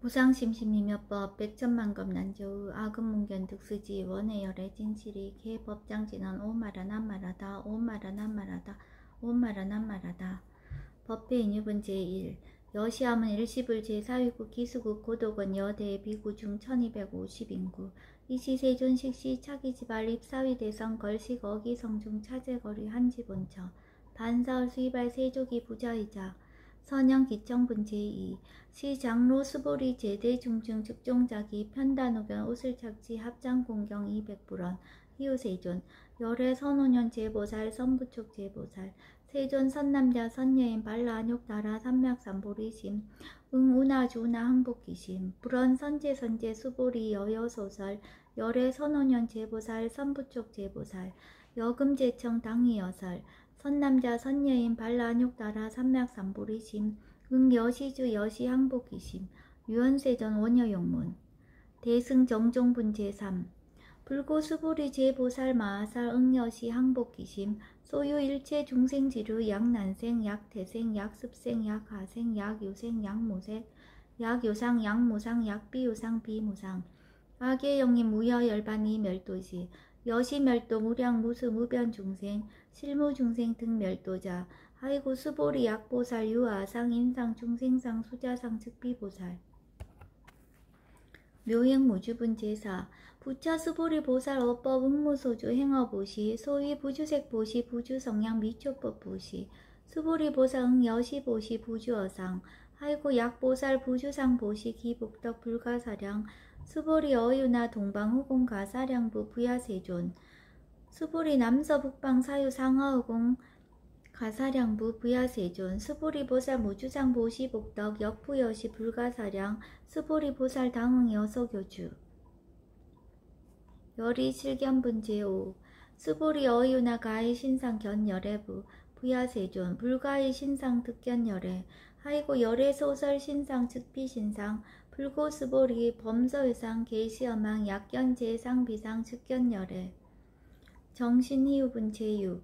무상심심이며법 백천만급 난조의 아금문견 득수지 원해열의 진실이 개법장진언 오마라 남마라다 오마라 남마라다 오마라 남마라다. 법회인유분 제1 여시함은 일시불 제4위국 기수국 고독은 여대 비구 중 1250인구 이시세존 식시 차기지발 입사위대성 걸식 어기성중 차제거리 한지본처 반사월 수이발 세조기 부자이자 선영 기청분 제2 시장로 수보리 제대 중증 즉종자기 편단후견 옷을착지 합장공경 200불원 희우세존 열애 선오년 제보살 선부촉 제보살 세존 선남자 선여인 발라안욕다라 삼맥삼보리심 응우나주나 항복기심 불원 선제선제 수보리 여여소설 열애 선오년 제보살 선부촉 제보살 여금제청 당위여설 선남자 선여인 발라안욕다라 삼맥삼보리심 응여시주 여시항복기심 유언세전 원여용문 대승정종분 제3 불고수보리 제보살 마하살 응여시 항복기심 소유일체 중생지루 약난생 약태생 약습생 약하생 약유생 약무생 약요상 약무상 약비유상 비무상 악예영임 무여열반이 멸도시 여시멸도 무량 무수 무변중생 실무중생 등 멸도자 하이고 수보리 약보살 유아상 인상 중생상 수자상 즉비보살 묘행무주분 제4 부처 수보리 보살 어법 응무소주 행어보시 소위 부주색보시 부주성량 미초법보시 수보리 보살 응여시보시 부주어상 하이고 약보살 부주상보시 기복덕 불가사량 수보리 어유나 동방후공 가사량부 부야세존 수보리 남서북방 사유 상하후공 가사량부 부야세존 수보리 보살 무주장 보시 복덕 역부여시 불가사량 수보리 보살 당응 여서교주 열이 실견분 제5 수보리 어유나 가히 신상 견열애부 부야세존 불가히 신상 득견열애 하이고 열애 소설 신상 즉비신상 불고 수보리 범서유상 계시어망 약견 제상 비상 즉견열애 정신희우분 제6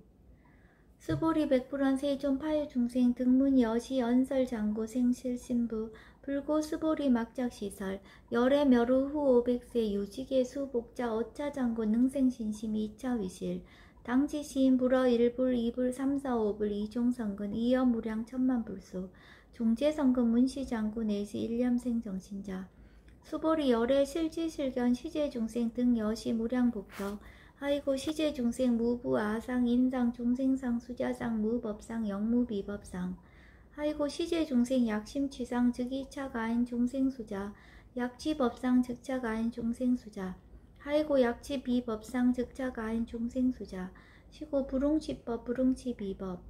수보리 백불원 세존 파유중생 등문 여시 연설 장구 생실신부 불고 수보리 막작시설 열애 멸후 후 500세 유직의 수복자 어차장구 능생신심 2차위실 당지시인 불어 1불 2불 3, 4, 5불 이종성근 이여무량 천만불소 종제성근 문시장구 내시 일념생 정신자 수보리 열애 실지실견 시제중생 등 여시 무량복덕 하이고 시제중생 무부 아상 인상 중생상 수자상 무법상 영무비법상 하이고 시제중생 약심취상 즉이차가인 중생수자 약취법상 즉차가인 중생수자 하이고 약취비법상 즉차가인 중생수자 시고 불응취법 불응취비법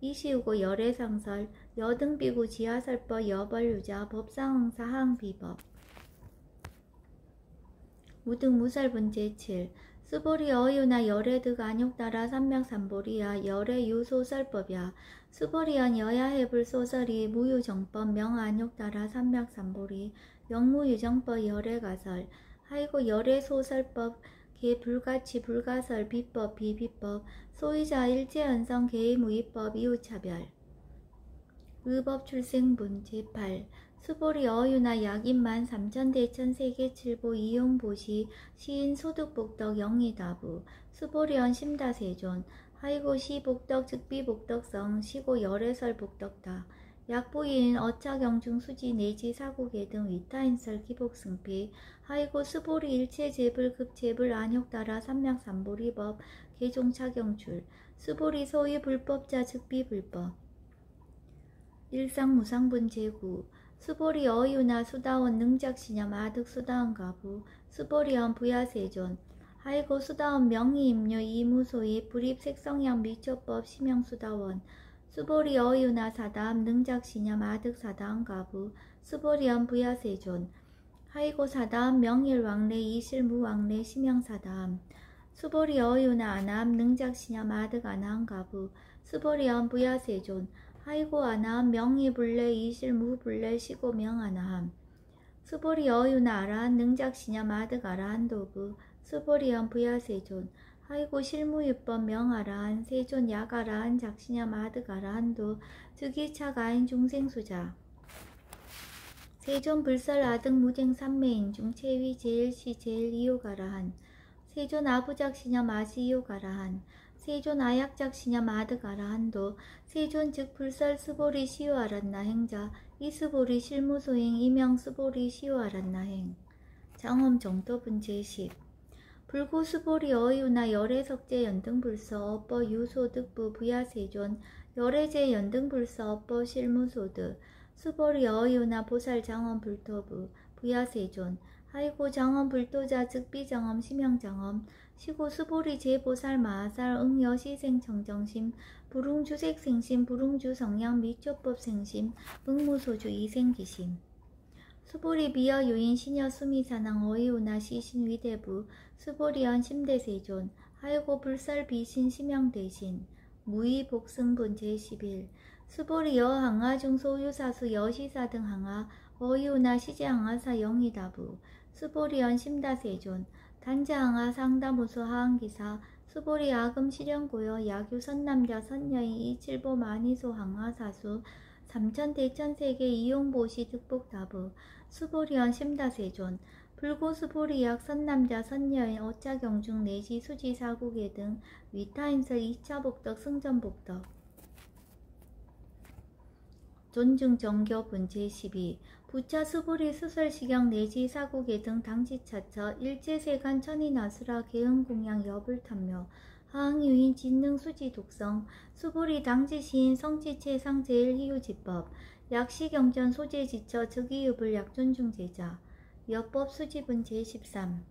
이시우고 열애상설 여등비구 지하설법 여벌유자 법상응사 항비법 무등무설분 제7 수보리 어유나 열애득 안욕다라 삼맥삼보리야 열애 유소설법야 수보리언 여야해불 소설이 무유정법 명안욕다라 삼맥삼보리 영무유정법 열애가설 하이고 열애소설법 개불가치 불가설 비법 비비법 소위자 일제연성 개의무위법 이후차별 의법출생분 제8 수보리 어유나 약인만 삼천대천 세계칠보 이용보시 시인 소득복덕 영의다부 수보리언 심다세존 하이고 시복덕 즉비복덕성 시고 열애설 복덕다 약부인 어차경중 수지 내지 사고계 등 위타인설 기복승피 하이고 수보리 일체제불 급제불 안욕다라 삼맥삼보리법 개종차경출 수보리 소위 불법자 즉비불법 일상무상분 제9 수보리 어유나 수다원 능작시념 아득 수다원 가부 수보리언 부야세존 하이고 수다원 명의임료 이무소이 불입색성양 미초법 심형수다원 수보리 어유나 사다함 능작시념 아득 사다원 가부 수보리언 부야세존 하이고 사다함 명일왕래 이실무왕래 심형사다함 수보리 어유나 아나함 능작시념 아득 아나함 가부 수보리언 부야세존 하이고 아나함 명의불래 이실무불래 시고명아나함 수보리 어유나 아라한 능작시념 아득 아라한 도부 수보리언 부야세존 하이고 실무유법 명아라한 세존 약아라한 작시념 아득 아라한도 즉이차가인 중생수자 세존 불설 아등 무쟁 삼매인 중 최위 제일시 제일이요가라한 세존 아부작시념 아시이요가라한 세존 아약작시념 아드가라한도 세존 즉 불설 스보리 시요아란나 행자 이스보리 실무소행 이명 스보리 시요아란나행 장엄 정도분 제10 불고 스보리 어유나 열애석제 연등불서 업버 유소득부 부야세존 열애제 연등불서 업버 실무소득 스보리 어유나 보살 장엄 불토부 부야세존 하이고 장엄 불도자 즉 비장엄 심형장엄 시고 스보리 제보살 마하살 응여시생 청정심 불웅주색생심 불웅주성량 미초법생심 응무소주 이생기심 스보리 비어 유인 시녀 수미사낭 어이우나 시신 위대부 스보리언 심대세존 하이고 불살 비신 심형대신 무의 복승분 제11 스보리 여항아 중소유사수 여시사 등 항아 어이우나 시제항아사 영이다부 스보리언 심다세존 단자항아 상다무소 하항기사 스보리 아금 실현고여 야규 선남자 선여인 이칠보 마니소 항아 사수 삼천대천세계 이용보시 득복다부 스보리언 심다세존 불고 스보리약 선남자 선여인 어짜경중 내시 수지사국의 등 위타인설 2차 복덕 승전복덕 존중 정교분 제12 부차 스보리 수설시경 내지 사국의 등 당지차처 일제세간 천인아수라 개응공양 여불탐묘 하항유인 진능 수지 독성 수보리 당지시인 성지체상 제일희유지법 약시경전 소재지처 즉이유불 약존중제자 여법 수지분 제13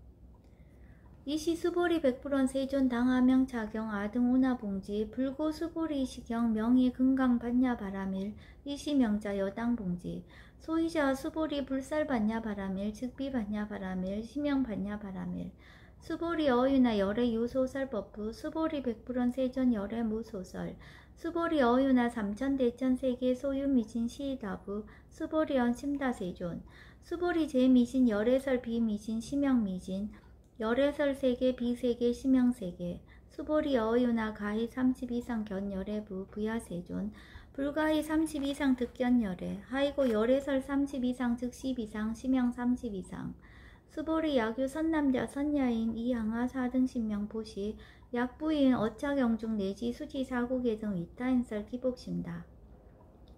이시 수보리 백불원 세존 당하명 차경 아등 오나봉지 불고 수보리 시경 명예 금강 반야 바라밀 이시 명자 여당 봉지 소이자 수보리 불살 반야 바라밀 즉비 반야 바라밀 시명 반야 바라밀 수보리 어유나 열애 유소설 법부 수보리 백불원 세존 열애 무소설 수보리 어유나 삼천대천 세계 소유 미신 시다부 수보리언 심다세존 수보리 제미신 열애설 비미신 시명미신 열애설 세계 비세계 시명세계 수보리 어유나 가히 30 이상 견열애부 부야세존 불가히 30 이상 득견열애 하이고 열애설 30 이상 즉 10 이상 시명 30 이상 수보리 야규 선남자 선야인 이항아 4등 신명 보시 약부인 어차경중 내지 수지 사국의 등 위타인설 기복심다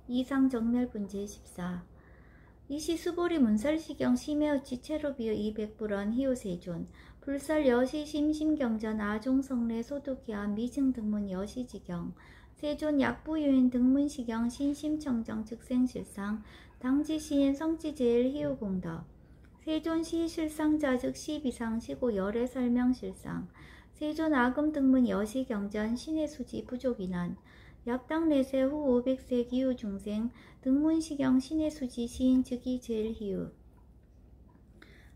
이상 정멸분 제14 이시 수보리 문설시경 심해어치 체로비어 200불원 희우세존 불설 여시 심심경전 아종성례 소득기한 미증등문 여시지경 세존 약부유인 등문시경 신심청정 즉생실상 당지시인 성지제일 희우공덕 세존 시실상자 즉 시비상 시고 열애 설명실상 세존 아금 등문 여시경전 신의 수지 부족인한 약당내세 후 500세 기후 중생 등문시경 신의 수지 시인 즉이 제일 희우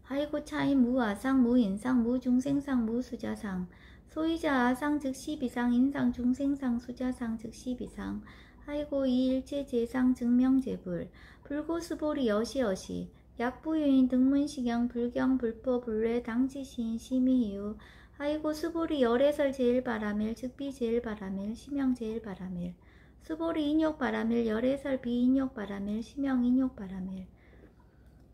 하이고 차인 무아상 무인상 무중생상 무수자상 소이자 아상 즉 시비상 인상 중생상 수자상 즉 시비상 하이고 이일체 제상 증명제불 불고스보리 여시여시 약부유인 등문시경 불경 불포 불례 당지시인 심의희우 하이고 수보리 열애설 제일바라밀 즉비 제일바라밀 시명 제일바라밀 수보리 인욕바라밀 열애설 비인욕바라밀 시명 인욕바라밀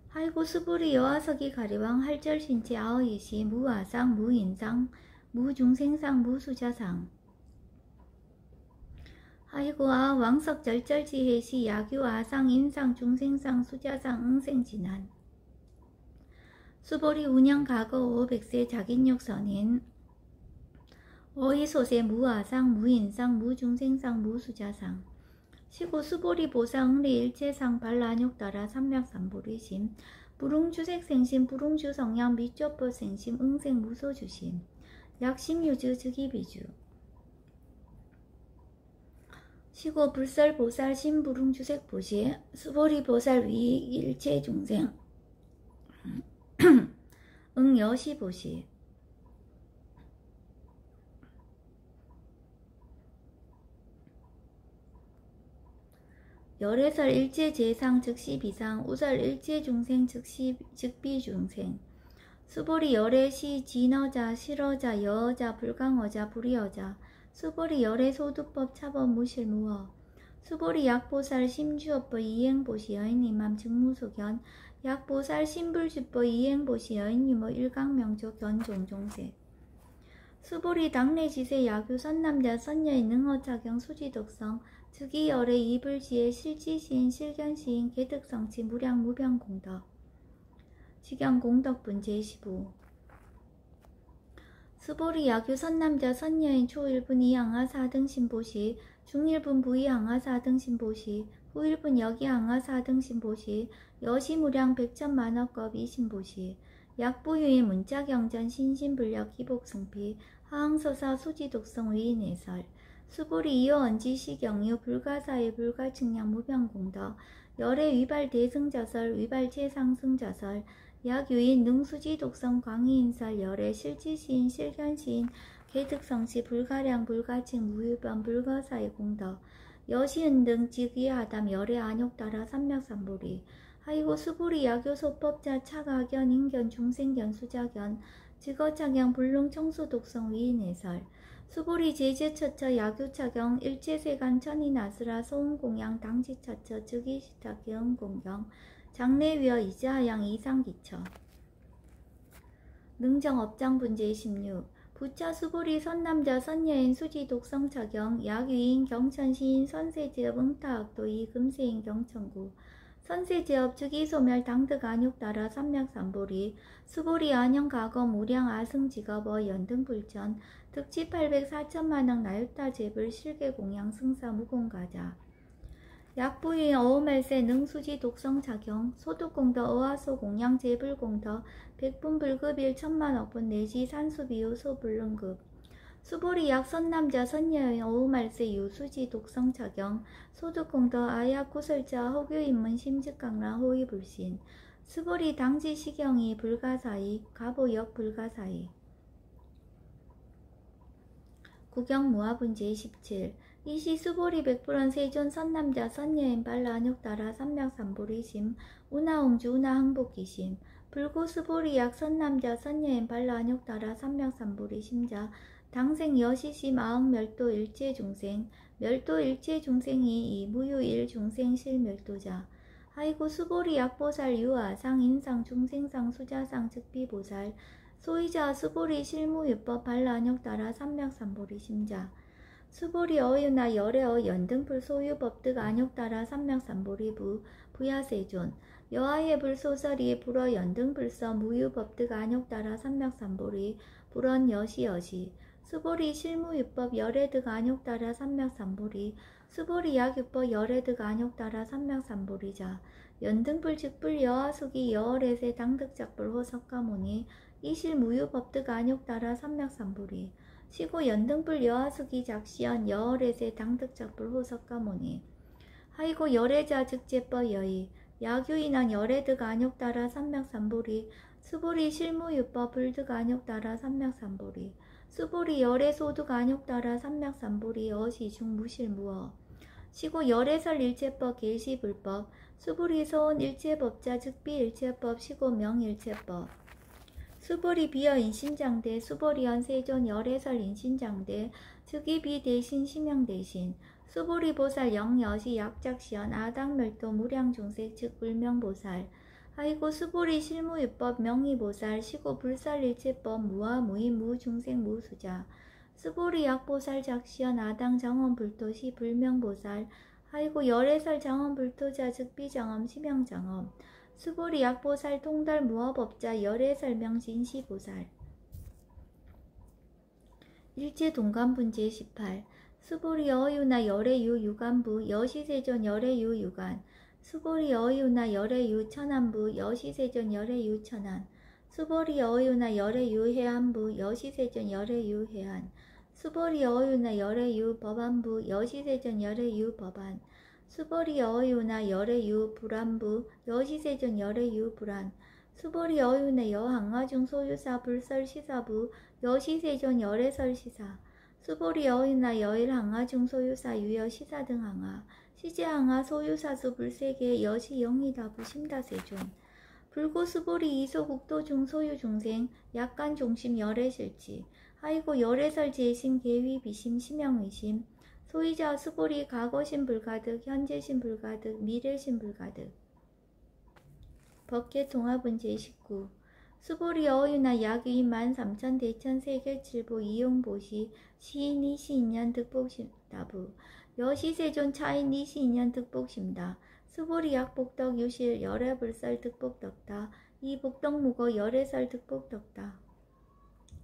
하이고 수보리 여하석이 가리왕 할절신체 아어이시 무아상 무인상 무중생상 무수자상 하이고 아 왕석 절절지해시 야규 아상 인상 중생상 수자상 응생진한 수보리 운영 과거 500세 자긴욕선인 어이소세 무아상 무인상 무중생상 무수자상 시고 수보리 보사 응리 일체상 발란욕 따라 삼맥삼보리심 불웅주색생심 불웅주성량 미조법생심 응생 무소주심 약심유주 즉이비주 시고 불설보살 신불웅주색보시 수보리보살 위익 일체중생 응여시보시 열애설 일체제상 즉시비상 우설 일체중생 즉비중생 수보리 열애시 진어자 실어자 여어자 불강어자 불이어자 수보리 열애소득법 차법 무실무어 수보리 약보살 심주업보 이행보시 여인이맘 증무소견 약보살 심불주보 이행보시 여인이모 일강명조 견종종세 수보리 당내지세 야규 선남자 선녀의 능어작용 수지독성 즉이열의 이불지의 실지시인 실견시인 개득성치 무량 무병공덕 직영공덕분 제15 수보리 야규 선남자 선녀인 초1분 이항하 4등 신보시 중1분 부이항하 4등 신보시 후1분 여기항하 4등 신보시 여시무량 백천만억겁 이신보시 약부유의 문자경전 신신불력 기복승피 하항서사 수지독성 위인해설 수보리 이호 언지시경유 불가사의 불가측량 무병공덕 열의 위발 대승자설 위발 최상승자설 약유인 능수지 독성 광희인설 열의 실지시인 실견시인 개득성시 불가량 불가칭 무유변 불가사의 공덕 여시은 등 직위하담 열의 안욕따라 삼맥삼보리 하이고 수보리 야교소법자 차가견 인견 중생견 수자견 직어차경 불능 청수 독성 위인해설 수보리 제제처처 야교차경 일제세간 천이나스라 소음공양 당지처처 즉이시타 개음공경 장래위어 이자하양 이상기처 능정업장분 제16 부차 수보리 선남자 선녀인 수지 독성차경 약위인 경천시인 선세제업 응타학도 이금세인 경천구 선세제업 즉이소멸 당득 안욕따라 삼맥삼보리 수보리 안영가검 우량 아승직업어 연등불전 득지 804천만억 나유타 제불 실계공양 승사 무공가자 약부인 어우말세 능수지 독성작용 소득공덕 어하소 공양 제불공덕 백분불급일 천만억분 내지 산수비유 소불능급 수보리 약선남자 선녀인 어우말세 유수지 독성작용 소득공덕 아야구설자 허교인문 심직강라 호위불신 수보리 당지시경이 불가사이 가보역 불가사이 구경무화분 제17 이시 수보리 백불원 세존 선남자 선녀인 발라 안욕따라 삼맥삼보리심 운하옹주 운하항복기심 불구 수보리 약 선남자 선녀인 발라 안욕따라 삼맥삼보리심자 당생 여시심 아흥멸도 일체중생 멸도 일체중생이 무유일 중생 실멸도자 하이고 수보리 약보살 유아상 인상 중생상 수자상 즉비보살 소이자 수보리 실무유법 발라 안욕따라 삼맥삼보리심자 수보리 어유나 열애어 연등불 소유법득 안욕따라 삼맥삼보리부 부야세존 여하의 불소설이 불어 연등불서 무유법득 안욕따라 삼맥삼보리 불언 여시여시 수보리 실무유법 열애득 안욕따라 삼맥삼보리 수보리 약유법 열애득 안욕따라 삼맥삼보리자 연등불 즉불 여하숙이 여월에세 당득작불 호석가모니 이실 무유법득 안욕따라 삼맥삼보리 시고 연등불 여하숙이 작시연 여월에세 당득작불 호석가모니 하이고 열애자 즉제법 여의 야규인한 열애득 안욕따라 삼맥삼보리 수보리 실무유법 불득 안욕따라 삼맥삼보리 수보리 열애소득 안욕따라 삼맥삼보리 어시중 무실무어 시고 열애설 일체법 계시불법 수보리 소원 일체법자 즉비 일체법 시고 명일체법 수보리 비어 인신장대 수보리연 세존 열애설 인신장대 즉이비 대신 심형 대신 수보리 보살 영여시 약작시연 아당멸도 무량중색 즉 불명보살 하이고 수보리 실무유법 명의보살 시고 불살일체법 무아 무인 무중생 무수자 수보리 약보살 작시연 아당 정엄불토시 불명보살 하이고 열애설 정엄불토자 즉비정엄 심형정엄 수보리 약보살 통달 무어법자 열애설명 진시보살 일제동관분 제18 수보리 어유나 열애유 유관부 여시세존 열애유 유관 수보리 어유나 열애유 천안부 여시세존 열애유 천안 수보리 어유나 열애유 해안부 여시세존 열애유 해안 수보리 어유나 열애유 법안부 여시세존 열애유 법안 수보리 어유나 열애유 불안부 여시세존 열애유 불안 수보리 어유나 여항아중 소유사 불설시사부 여시세존 열애설시사 수보리 어유나 여일항아중 소유사 유여시사 등 항아 시제항아 소유사수 불세계 여시영이다부 심다세존 불고 수보리 이소국도중 소유중생 약간종심 열애실지 하이고 열애설 제심 계위 비심 심형의심 소유자 수보리 과거신 불가득, 현재신 불가득, 미래신 불가득. 법계 통합은 제19. 수보리 어유나 약유인 13,000 대천 세계칠보 이용보시 시인 이시인년 득복심다부 여시세존 차인 이시인년 득복심다 수보리 약복덕 유실 열애불살 득복덕다 이복덕무거 열애살 득복덕다.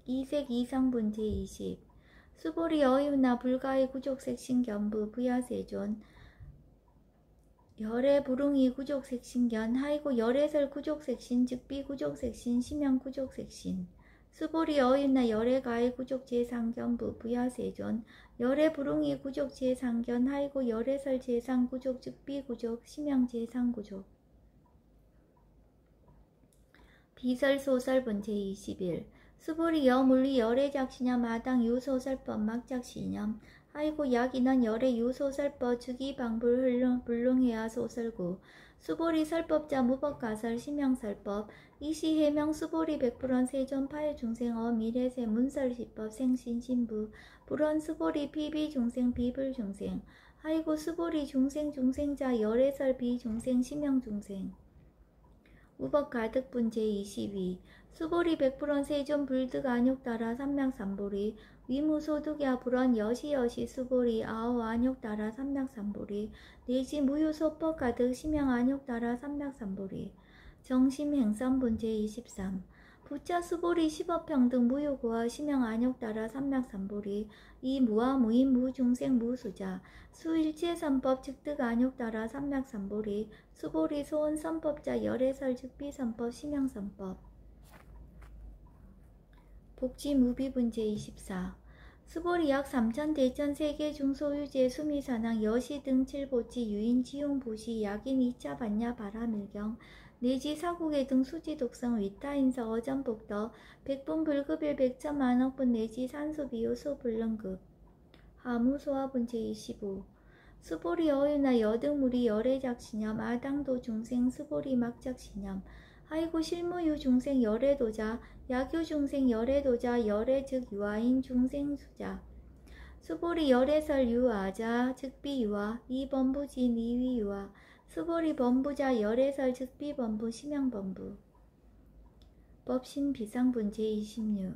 이색 이상분 제20. 수보리 어유나 불가의 구족색신견부 부야세존 열애 부릉이 구족색신견 하이고 열애설 구족색신 즉비 구족색신 심양 구족색신 수보리 어윤나 열애 가의 구족제상견부 부야세존 열애 부릉이 구족제상견 하이고 열애설 제상구족 즉비 구족 심양 제상구족. 비설소설분 제21. 수보리 여물리 열애작시념 마당 유소설법 막작시념 하이고 약인원 열애 유소설법 주기방불 불능해야 소설구 수보리 설법자 무법가설 심양설법 이시해명 수보리 백불원 세존 파해중생어 미래세 문설시법 생신신부 불원 수보리 피비중생 비불중생 하이고 수보리 중생자 열애설 비중생 심양중생. 우법가득분 제22. 수보리 백불원 세존 불득 안욕따라 삼맥삼보리 위무소득야 불원 여시여시 수보리 아오 안욕따라 삼맥삼보리 내지 무효소법 가득 심양 안욕따라 삼맥삼보리. 정심행선분 제23. 부자 수보리 십업평등 무효고와 심양 안욕따라 삼맥삼보리 이 무와 무인 무중생 무수자 수일체선법 즉득 안욕따라 삼맥삼보리 수보리 소원선법자 열애설 즉비선법 심양선법. 복지무비분 제24. 수보리 약 3,000 대천 세계 중소유재 수미산항 여시 등 칠보치 유인 지용보시 약인 2차 반야 바라밀경 내지 사국의 등 수지독성 위타인서 어전복더 백분 불급일 백천만억분 내지 산수비요 소불능급. 하무소화분 제25. 수보리 어유나 여등무리 열애작시념 아당도 중생 수보리 막작시념 하이고 실무유 중생 열애도자 약유 중생 열애도자 열애 즉 유아인 중생수자 수보리 열애설 유아자 즉비 유아 이범부진 이위 유아 수보리 범부자 열애설 즉비 범부 심양 범부. 법신 비상분 제26.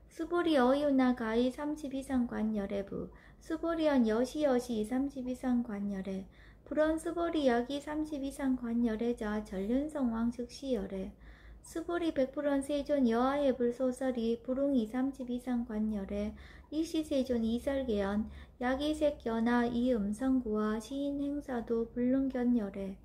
수보리 어유나 가이 30 이상 관열애부 수보리언 여시여시 30 이상 관열애 불원 수보리 약이 30 이상 관열애자 전륜성왕 즉시열애 수보리 백불원 세존 여하의 불소설이 부릉이 30 이상 관열애 이시세존 이설계연 약이색연하 이음성구와 시인 행사도 불능견열애.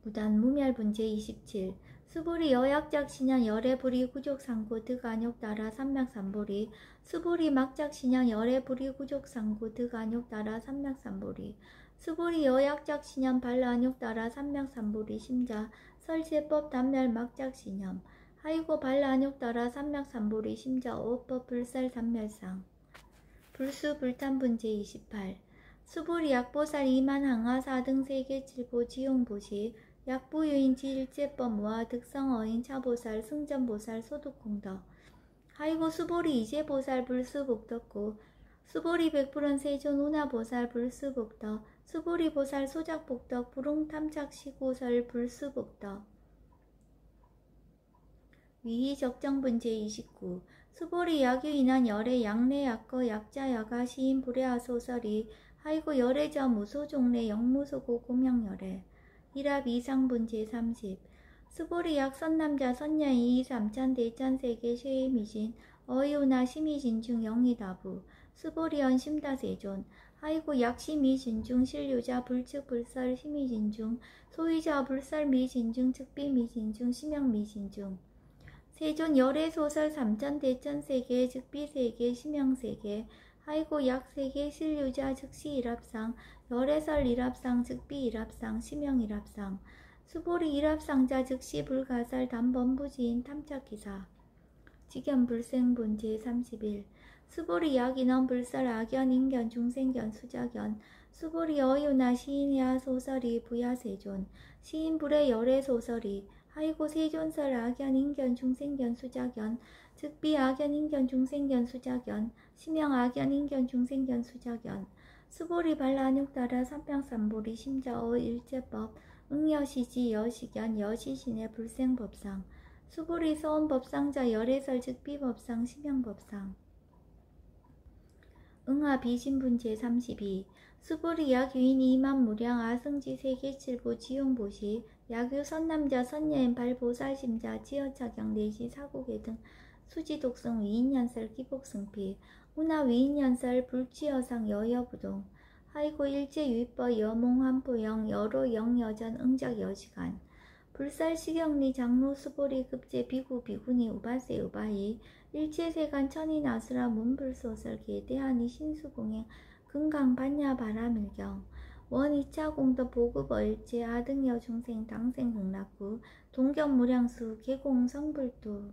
무단 무멸분 제27. 수보리 여약작신양 열애불이 구족상구 득안욕따라 삼맥삼보리 수보리 막작신양 열애불이 구족상구 득안욕따라 삼맥삼보리 수보리 여약작신양 발라안욕따라 삼맥삼보리 심자 설제법 단멸 막작신양 하이고 발라안욕따라 삼맥삼보리 심자 오법 불살 단멸상. 불수 불탄분 제28. 수보리 약보살 이만항하 4등 세계칠보 지용보시 약부유인 지일제법 무아 득성어인 차보살 승전보살 소득공덕 하이고 수보리 이제보살 불수복덕고 수보리 백불원 세존 운하보살 불수복덕 수보리 보살 소작복덕 불웅탐착시고설 불수복덕. 위희적정분 제29. 수보리 약유인한 열애 약내 약거 약자 야가 시인 불애하 소설이 하이고 열애저 무소종래 영무소고 공명열애. 일합 이상분 제30. 수보리 약 선남자 선녀이 3,000 대천세계 쉐이미신 어이우나 심의진중 영이다부 수보리언 심다세존 하이고 약시미진중 실유자 불측 불설 심의진중 소유자 불설 미진중 측비 미진중 심양 미진중 세존 열애소설 3,000 대천세계 즉비세계 심양세계 하이고 약세계 실유자 즉시 일합상 열애설 일합상 즉비 일합상 심양 일합상 수보리 일합상자 즉시 불가설 단범부지인 탐착기사. 직연불생분 제31. 수보리 약인원 불설 악연 인견 중생견 수작연 수보리 어유나 시인야 소설이 부야세존 시인불의 열애소설이 하이고 세존설 악연 인견 중생견 수작연 즉비 악연 인견 중생견 수작연 심형 악연 인견 중생견 수작연 수보리 발라안육따라 삼평삼보리 심자어 일제법 응여시지 여시견 여시신의 불생법상 수보리 서원법상자 열애설 즉비법상 심형법상 응하 비신분 제32 수보리 약유인 이만무량 아승지 세계칠보 지용보시 약유 선남자 선여인 발보살심자 지어차경 내시 사고계 등 수지독성 위인연설 기복승피 운하 위인연설 불지어상 여여부동 하이고 일제유입법 여몽환포영 여로 영여전 응작 여시간 불살시경리 장로 수보리 급제 비구 비구니 우바세 우바이 일제세간 천인아수라 문불소설 계대하니 신수공행 금강 반야 바라밀경 원 2차 공덕 보급 얼제 아등여 중생 당생 극락구 동경 무량수 계공 성불도